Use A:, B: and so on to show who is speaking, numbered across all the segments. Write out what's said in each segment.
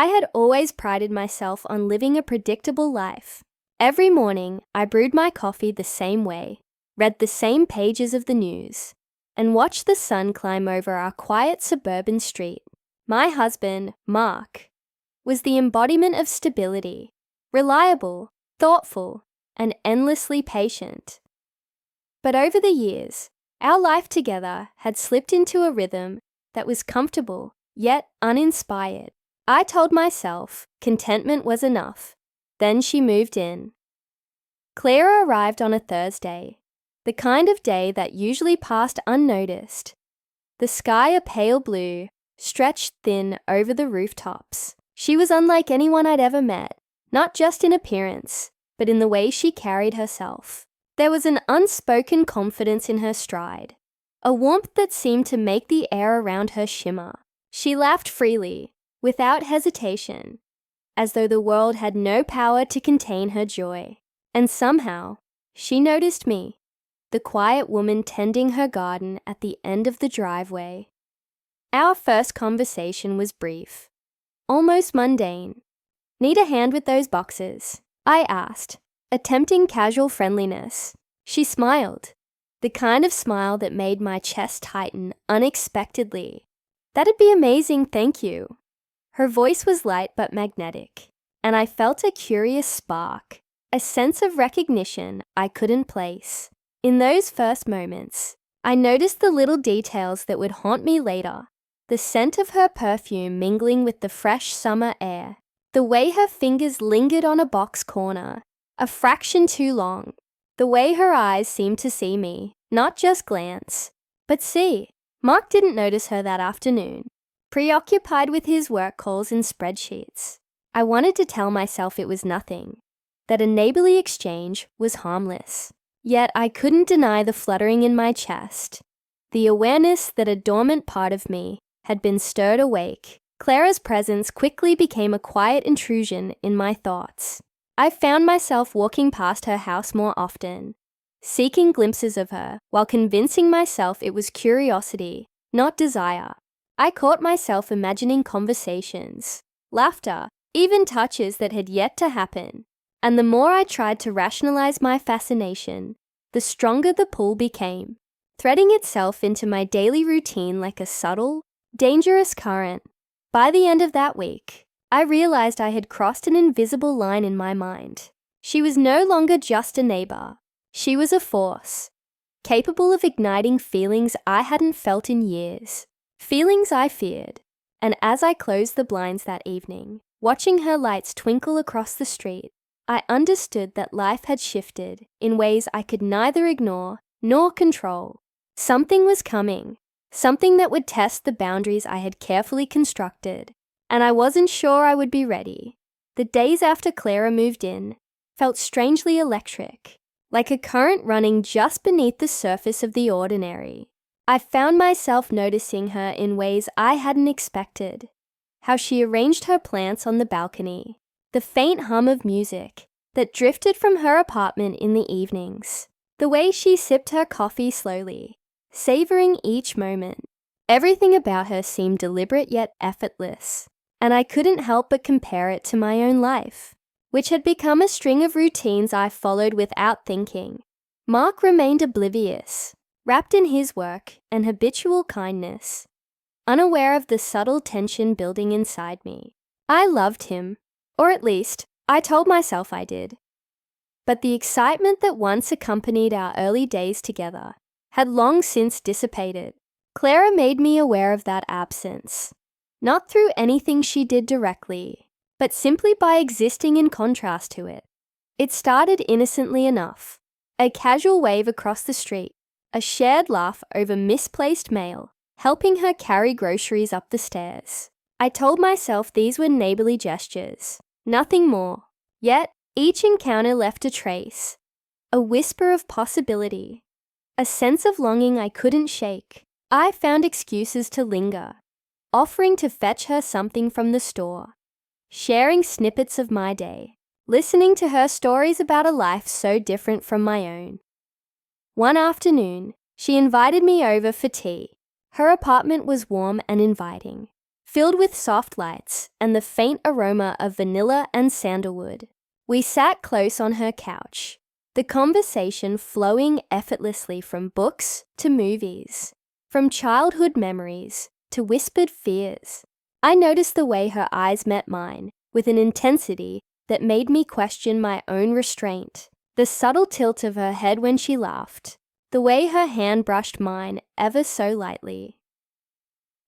A: I had always prided myself on living a predictable life. Every morning, I brewed my coffee the same way, read the same pages of the news, and watched the sun climb over our quiet suburban street. My husband, Mark, was the embodiment of stability, reliable, thoughtful, and endlessly patient. But over the years, our life together had slipped into a rhythm that was comfortable yet uninspired. I told myself contentment was enough. Then she moved in. Clara arrived on a Thursday, the kind of day that usually passed unnoticed. The sky a pale blue, stretched thin over the rooftops. She was unlike anyone I'd ever met, not just in appearance, but in the way she carried herself. There was an unspoken confidence in her stride, a warmth that seemed to make the air around her shimmer. She laughed freely, without hesitation, as though the world had no power to contain her joy. And somehow, she noticed me, the quiet woman tending her garden at the end of the driveway. Our first conversation was brief, almost mundane. "Need a hand with those boxes?" I asked, attempting casual friendliness. She smiled, the kind of smile that made my chest tighten unexpectedly. "That'd be amazing, thank you." Her voice was light but magnetic, and I felt a curious spark, a sense of recognition I couldn't place. In those first moments, I noticed the little details that would haunt me later. The scent of her perfume mingling with the fresh summer air, the way her fingers lingered on a box corner, a fraction too long, the way her eyes seemed to see me, not just glance, but see. Mark didn't notice her that afternoon, preoccupied with his work calls and spreadsheets. I wanted to tell myself it was nothing, that a neighborly exchange was harmless. Yet I couldn't deny the fluttering in my chest, the awareness that a dormant part of me had been stirred awake. Clara's presence quickly became a quiet intrusion in my thoughts. I found myself walking past her house more often, seeking glimpses of her while convincing myself it was curiosity, not desire. I caught myself imagining conversations, laughter, even touches that had yet to happen. And the more I tried to rationalize my fascination, the stronger the pull became, threading itself into my daily routine like a subtle, dangerous current. By the end of that week, I realized I had crossed an invisible line in my mind. She was no longer just a neighbor. She was a force, capable of igniting feelings I hadn't felt in years, feelings I feared. And as I closed the blinds that evening, watching her lights twinkle across the street, I understood that life had shifted in ways I could neither ignore nor control. Something was coming, something that would test the boundaries I had carefully constructed, and I wasn't sure I would be ready. The days after Clara moved in felt strangely electric, like a current running just beneath the surface of the ordinary. I found myself noticing her in ways I hadn't expected. How she arranged her plants on the balcony, the faint hum of music that drifted from her apartment in the evenings, the way she sipped her coffee slowly, savoring each moment. Everything about her seemed deliberate yet effortless, and I couldn't help but compare it to my own life, which had become a string of routines I followed without thinking. Mark remained oblivious, wrapped in his work and habitual kindness, unaware of the subtle tension building inside me. I loved him, or at least, I told myself I did. But the excitement that once accompanied our early days together had long since dissipated. Clara made me aware of that absence, not through anything she did directly, but simply by existing in contrast to it. It started innocently enough, a casual wave across the street, a shared laugh over misplaced mail, helping her carry groceries up the stairs. I told myself these were neighborly gestures, nothing more. Yet, each encounter left a trace, a whisper of possibility, a sense of longing I couldn't shake. I found excuses to linger, offering to fetch her something from the store, sharing snippets of my day, listening to her stories about a life so different from my own. One afternoon, she invited me over for tea. Her apartment was warm and inviting, filled with soft lights and the faint aroma of vanilla and sandalwood. We sat close on her couch, the conversation flowing effortlessly from books to movies, from childhood memories to whispered fears. I noticed the way her eyes met mine with an intensity that made me question my own restraint. The subtle tilt of her head when she laughed, the way her hand brushed mine ever so lightly.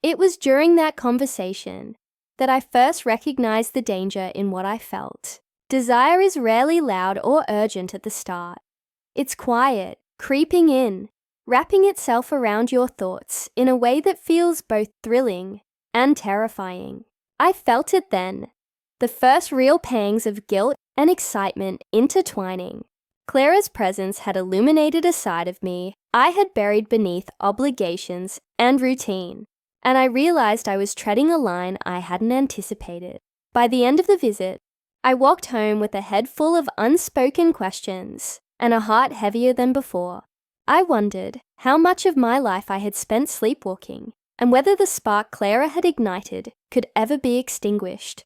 A: It was during that conversation that I first recognized the danger in what I felt. Desire is rarely loud or urgent at the start. It's quiet, creeping in, wrapping itself around your thoughts in a way that feels both thrilling and terrifying. I felt it then, the first real pangs of guilt and excitement intertwining. Clara's presence had illuminated a side of me I had buried beneath obligations and routine, and I realized I was treading a line I hadn't anticipated. By the end of the visit, I walked home with a head full of unspoken questions and a heart heavier than before. I wondered how much of my life I had spent sleepwalking, and whether the spark Clara had ignited could ever be extinguished,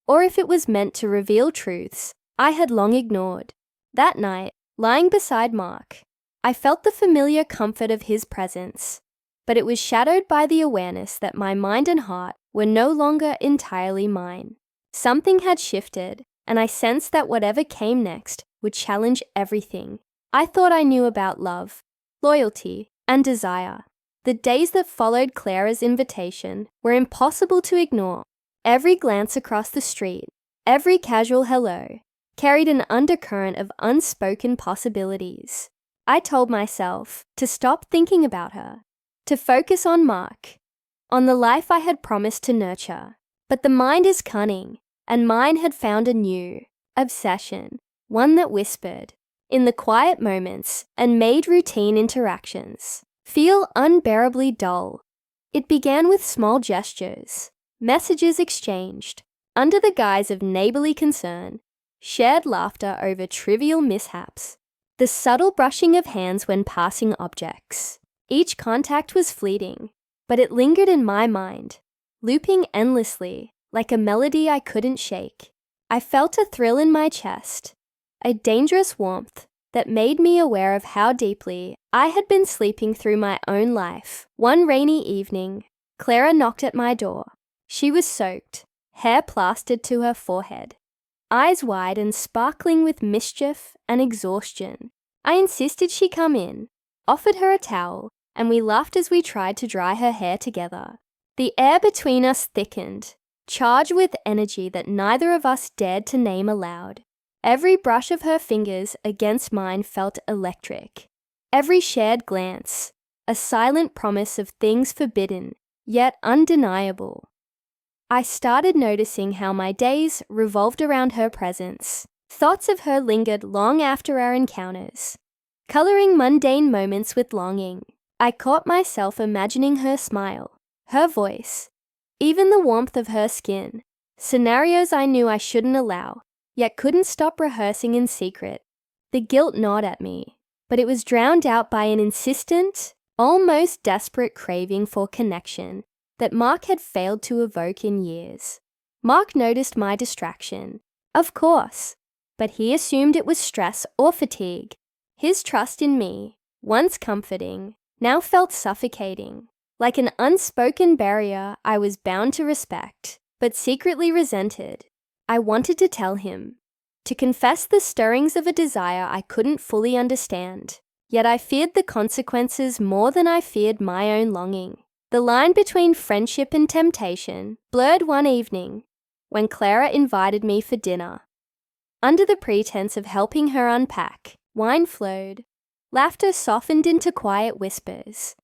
A: or if it was meant to reveal truths I had long ignored. That night, lying beside Mark, I felt the familiar comfort of his presence, but it was shadowed by the awareness that my mind and heart were no longer entirely mine. Something had shifted, and I sensed that whatever came next would challenge everything I thought I knew about love, loyalty, and desire. The days that followed Clara's invitation were impossible to ignore. Every glance across the street, every casual hello, carried an undercurrent of unspoken possibilities. I told myself to stop thinking about her, to focus on Mark, on the life I had promised to nurture. But the mind is cunning, and mine had found a new obsession, one that whispered in the quiet moments and made routine interactions feel unbearably dull. It began with small gestures, messages exchanged under the guise of neighborly concern, shared laughter over trivial mishaps, the subtle brushing of hands when passing objects. Each contact was fleeting, but it lingered in my mind, looping endlessly like a melody I couldn't shake. I felt a thrill in my chest, a dangerous warmth that made me aware of how deeply I had been sleeping through my own life. One rainy evening, Clara knocked at my door. She was soaked, hair plastered to her forehead, eyes wide and sparkling with mischief and exhaustion. I insisted she come in, offered her a towel, and we laughed as we tried to dry her hair together. The air between us thickened, charged with energy that neither of us dared to name aloud. Every brush of her fingers against mine felt electric. Every shared glance, a silent promise of things forbidden, yet undeniable. I started noticing how my days revolved around her presence. Thoughts of her lingered long after our encounters, coloring mundane moments with longing. I caught myself imagining her smile, her voice, even the warmth of her skin, scenarios I knew I shouldn't allow, yet couldn't stop rehearsing in secret. The guilt gnawed at me, but it was drowned out by an insistent, almost desperate craving for connection that Mark had failed to evoke in years. Mark noticed my distraction, of course, but he assumed it was stress or fatigue. His trust in me, once comforting, now felt suffocating, like an unspoken barrier I was bound to respect, but secretly resented. I wanted to tell him, to confess the stirrings of a desire I couldn't fully understand, yet I feared the consequences more than I feared my own longing. The line between friendship and temptation blurred one evening when Clara invited me for dinner. Under the pretense of helping her unpack, wine flowed, laughter softened into quiet whispers,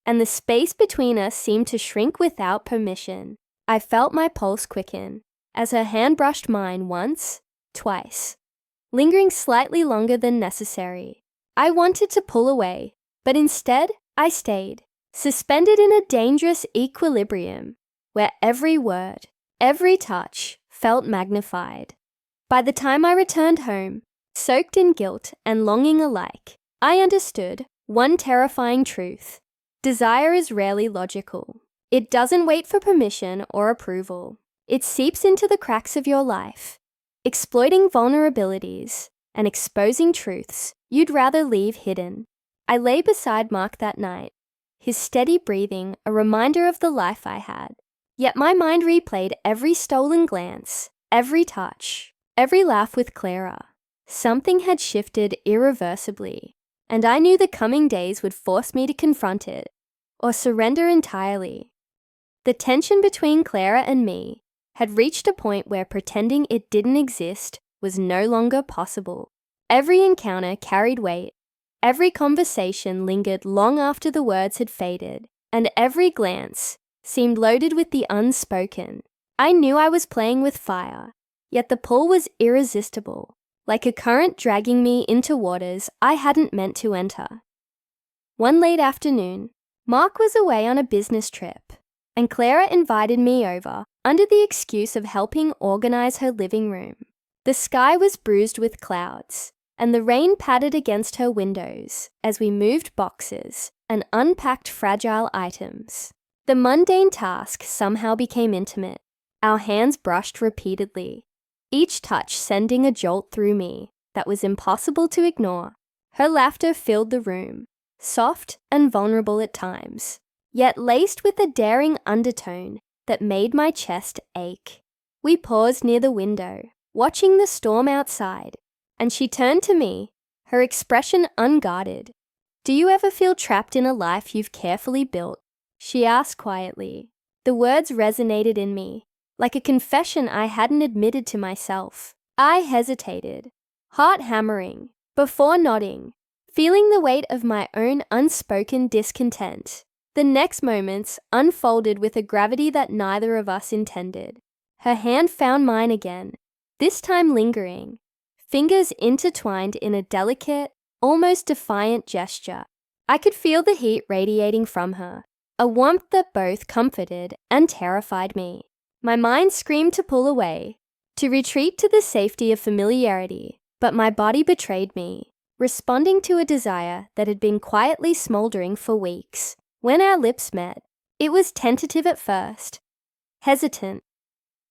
A: and the space between us seemed to shrink without permission. I felt my pulse quicken as her hand brushed mine once, twice, lingering slightly longer than necessary. I wanted to pull away, but instead I stayed, suspended in a dangerous equilibrium where every word, every touch felt magnified. By the time I returned home, soaked in guilt and longing alike, I understood one terrifying truth. Desire is rarely logical. It doesn't wait for permission or approval. It seeps into the cracks of your life, exploiting vulnerabilities and exposing truths you'd rather leave hidden. I lay beside Mark that night, his steady breathing a reminder of the life I had. Yet my mind replayed every stolen glance, every touch, every laugh with Clara. Something had shifted irreversibly, and I knew the coming days would force me to confront it or surrender entirely. The tension between Clara and me had reached a point where pretending it didn't exist was no longer possible. Every encounter carried weight. Every conversation lingered long after the words had faded, and every glance seemed loaded with the unspoken. I knew I was playing with fire, yet the pull was irresistible, like a current dragging me into waters I hadn't meant to enter. One late afternoon, Mark was away on a business trip, and Clara invited me over under the excuse of helping organize her living room. The sky was bruised with clouds, and the rain pattered against her windows as we moved boxes and unpacked fragile items. The mundane task somehow became intimate. Our hands brushed repeatedly, each touch sending a jolt through me that was impossible to ignore. Her laughter filled the room, soft and vulnerable at times, yet laced with a daring undertone that made my chest ache. We paused near the window, watching the storm outside, and she turned to me, her expression unguarded. "Do you ever feel trapped in a life you've carefully built?" she asked quietly. The words resonated in me, like a confession I hadn't admitted to myself. I hesitated, heart hammering, before nodding, feeling the weight of my own unspoken discontent. The next moments unfolded with a gravity that neither of us intended. Her hand found mine again, this time lingering, fingers intertwined in a delicate, almost defiant gesture. I could feel the heat radiating from her, a warmth that both comforted and terrified me. My mind screamed to pull away, to retreat to the safety of familiarity, but my body betrayed me, responding to a desire that had been quietly smoldering for weeks. When our lips met, it was tentative at first, hesitant,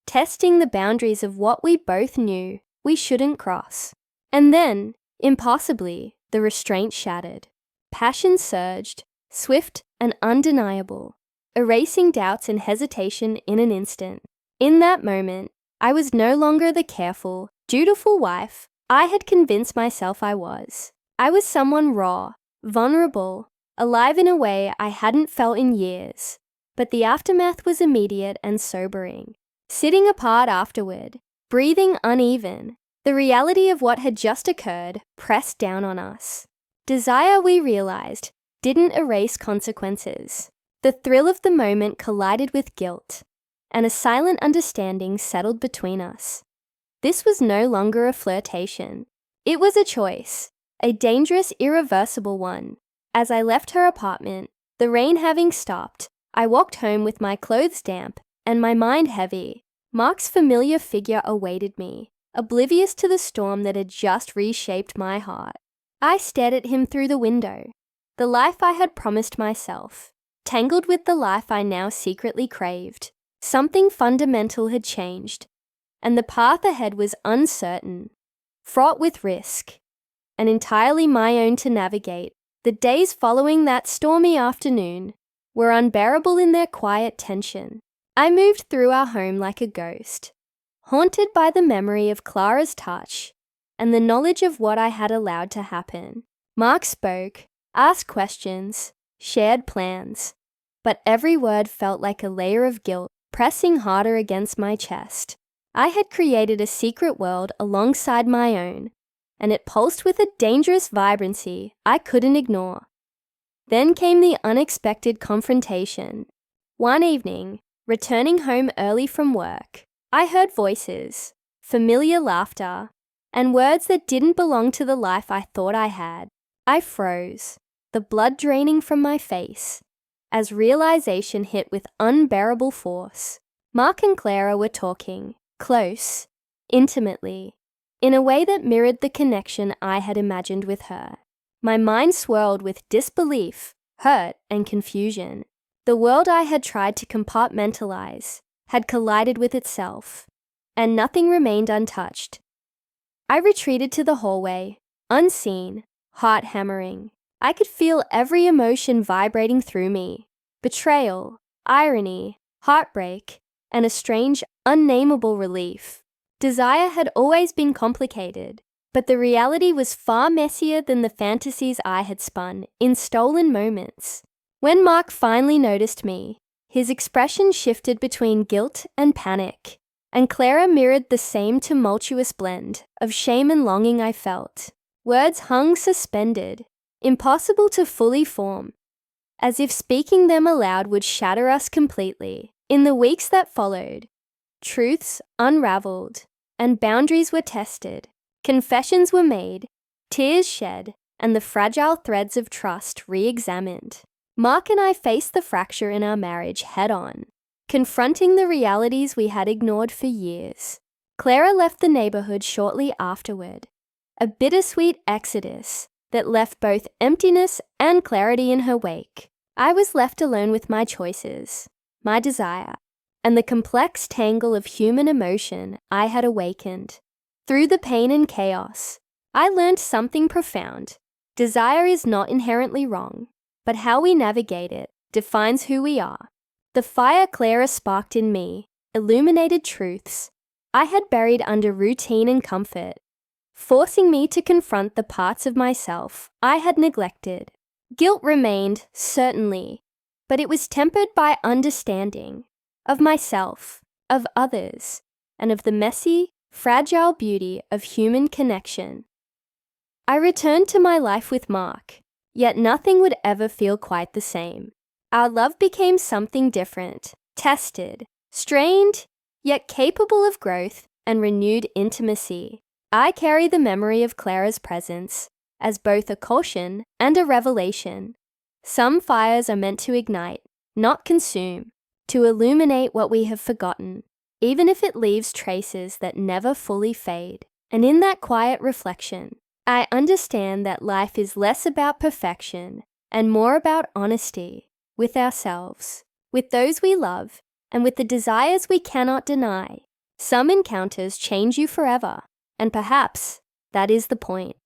A: testing the boundaries of what we both knew we shouldn't cross. And then, impossibly, the restraint shattered. Passion surged, swift and undeniable, erasing doubts and hesitation in an instant. In that moment, I was no longer the careful, dutiful wife I had convinced myself I was. I was someone raw, vulnerable, alive in a way I hadn't felt in years. But the aftermath was immediate and sobering. Sitting apart afterward, breathing uneven, the reality of what had just occurred pressed down on us. Desire, we realized, didn't erase consequences. The thrill of the moment collided with guilt, and a silent understanding settled between us. This was no longer a flirtation. It was a choice, a dangerous, irreversible one. As I left her apartment, the rain having stopped, I walked home with my clothes damp and my mind heavy. Mark's familiar figure awaited me, oblivious to the storm that had just reshaped my heart. I stared at him through the window, the life I had promised myself, tangled with the life I now secretly craved. Something fundamental had changed, and the path ahead was uncertain, fraught with risk, and entirely my own to navigate. The days following that stormy afternoon were unbearable in their quiet tension. I moved through our home like a ghost, haunted by the memory of Clara's touch and the knowledge of what I had allowed to happen. Mark spoke, asked questions, shared plans, but every word felt like a layer of guilt pressing harder against my chest. I had created a secret world alongside my own, and it pulsed with a dangerous vibrancy I couldn't ignore. Then came the unexpected confrontation. One evening, returning home early from work, I heard voices, familiar laughter, and words that didn't belong to the life I thought I had. I froze, the blood draining from my face, as realization hit with unbearable force. Mark and Clara were talking, close, intimately, in a way that mirrored the connection I had imagined with her. My mind swirled with disbelief, hurt, and confusion. The world I had tried to compartmentalize had collided with itself, and nothing remained untouched. I retreated to the hallway, unseen, heart hammering. I could feel every emotion vibrating through me: betrayal, irony, heartbreak, and a strange, unnameable relief. Desire had always been complicated, but the reality was far messier than the fantasies I had spun in stolen moments. When Mark finally noticed me, his expression shifted between guilt and panic, and Clara mirrored the same tumultuous blend of shame and longing I felt. Words hung suspended, impossible to fully form, as if speaking them aloud would shatter us completely. In the weeks that followed, truths unraveled, and boundaries were tested. Confessions were made, tears shed, and the fragile threads of trust re-examined. Mark and I faced the fracture in our marriage head-on, confronting the realities we had ignored for years. Clara left the neighborhood shortly afterward, a bittersweet exodus that left both emptiness and clarity in her wake. I was left alone with my choices, my desire, and the complex tangle of human emotion I had awakened. Through the pain and chaos, I learned something profound. Desire is not inherently wrong, but how we navigate it defines who we are. The fire Clara sparked in me illuminated truths I had buried under routine and comfort, forcing me to confront the parts of myself I had neglected. Guilt remained, certainly, but it was tempered by understanding of myself, of others, and of the messy, fragile beauty of human connection. I returned to my life with Mark, yet nothing would ever feel quite the same. Our love became something different, tested, strained, yet capable of growth and renewed intimacy. I carry the memory of Clara's presence as both a caution and a revelation. Some fires are meant to ignite, not consume, to illuminate what we have forgotten, even if it leaves traces that never fully fade. And in that quiet reflection, I understand that life is less about perfection and more about honesty with ourselves, with those we love, and with the desires we cannot deny. Some encounters change you forever, and perhaps that is the point.